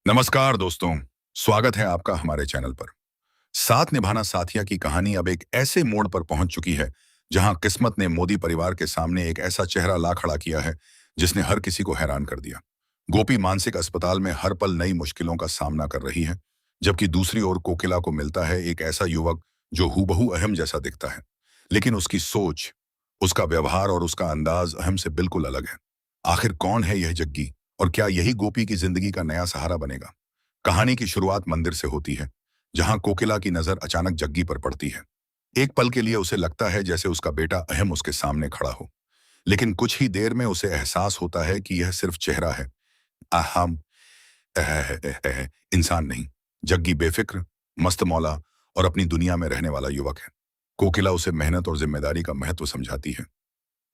नमस्कार दोस्तों, स्वागत है आपका हमारे चैनल पर। साथ निभाना साथिया की कहानी अब एक ऐसे मोड़ पर पहुंच चुकी है जहां किस्मत ने मोदी परिवार के सामने एक ऐसा चेहरा ला खड़ा किया है जिसने हर किसी को हैरान कर दिया। गोपी मानसिक अस्पताल में हर पल नई मुश्किलों का सामना कर रही है, जबकि दूसरी ओर कोकिला को मिलता है एक ऐसा युवक जो हूबहू अहम जैसा दिखता है, लेकिन उसकी सोच, उसका व्यवहार और उसका अंदाज अहम से बिल्कुल अलग है। आखिर कौन है यह जग्गी, और क्या यही गोपी की जिंदगी का नया सहारा बनेगा? कहानी की शुरुआत मंदिर से होती है, जहां कोकिला की नजर अचानक जग्गी पर पड़ती है। एक पल के लिए उसे लगता है जैसे उसका बेटा अहम उसके सामने खड़ा हो, लेकिन कुछ ही देर में उसे एहसास होता है कि यह सिर्फ चेहरा है, अहम इंसान नहीं। जग्गी बेफिक्र, मस्त मौला और अपनी दुनिया में रहने वाला युवक है। कोकिला उसे मेहनत और जिम्मेदारी का महत्व समझाती है,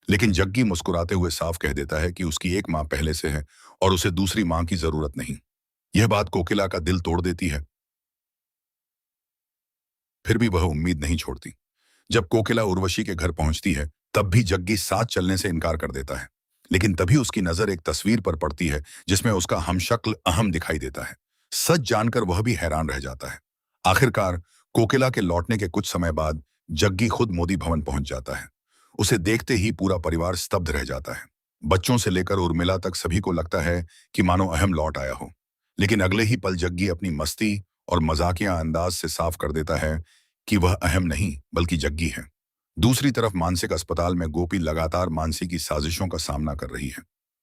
लेकिन जग्गी मुस्कुराते हुए साफ कह देता है कि उसकी एक माँ पहले से है और उसे दूसरी माँ की जरूरत नहीं। यह बात कोकिला का दिल तोड़ देती है, फिर भी वह उम्मीद नहीं छोड़ती। जब कोकिला उर्वशी के घर पहुंचती है, तब भी जग्गी साथ चलने से इनकार कर देता है, लेकिन तभी उसकी नजर एक तस्वीर पर पड़ती है जिसमें उसका हमशक्ल अहम दिखाई देता है। सच जानकर वह भी हैरान रह जाता है। आखिरकार कोकिला के लौटने के कुछ समय बाद जग्गी खुद मोदी भवन पहुंच जाता है। उसे देखते ही पूरा परिवार स्तब्ध रह जाता है। बच्चों से लेकर उर्मिला तक सभी को लगता है कि मानो अहम लौट आया हो, लेकिन अगले ही पल जग्गी अपनी मस्ती और मजाकिया अंदाज से साफ कर देता है कि वह अहम नहीं बल्कि जग्गी है। दूसरी तरफ मानसिक अस्पताल में गोपी लगातार मानसी की साजिशों का सामना कर रही है।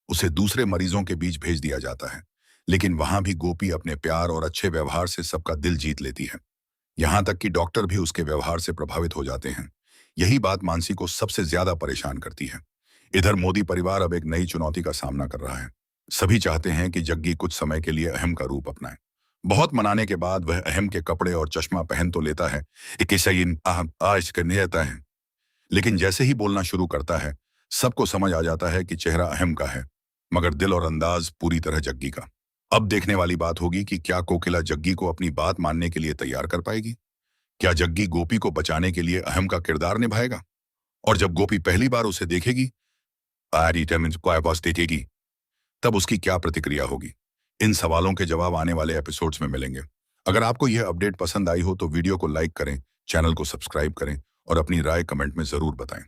उसे दूसरे मरीजों के बीच भेज दिया जाता है, लेकिन वहां भी गोपी अपने प्यार और अच्छे व्यवहार से सबका दिल जीत लेती है। यहां तक कि डॉक्टर भी उसके व्यवहार से प्रभावित हो जाते हैं। यही बात मानसी को सबसे ज्यादा परेशान करती है। इधर मोदी परिवार अब एक नई चुनौती का सामना कर रहा है। सभी चाहते हैं कि जग्गी कुछ समय के लिए अहम का रूप अपनाए। बहुत मनाने के बाद वह अहम के कपड़े और चश्मा पहन तो लेता है, आज करने जाता है, लेकिन जैसे ही बोलना शुरू करता है, सबको समझ आ जाता है कि चेहरा अहम का है, मगर दिल और अंदाज पूरी तरह जग्गी का। अब देखने वाली बात होगी कि क्या कोकिला जग्गी को अपनी बात मानने के लिए तैयार कर पाएगी। क्या जग्गी गोपी को बचाने के लिए अहम का किरदार निभाएगा? और जब गोपी पहली बार उसे देखेगी, देखेगी, तब उसकी क्या प्रतिक्रिया होगी? इन सवालों के जवाब आने वाले एपिसोड्स में मिलेंगे। अगर आपको यह अपडेट पसंद आई हो तो वीडियो को लाइक करें, चैनल को सब्सक्राइब करें और अपनी राय कमेंट में जरूर बताएं।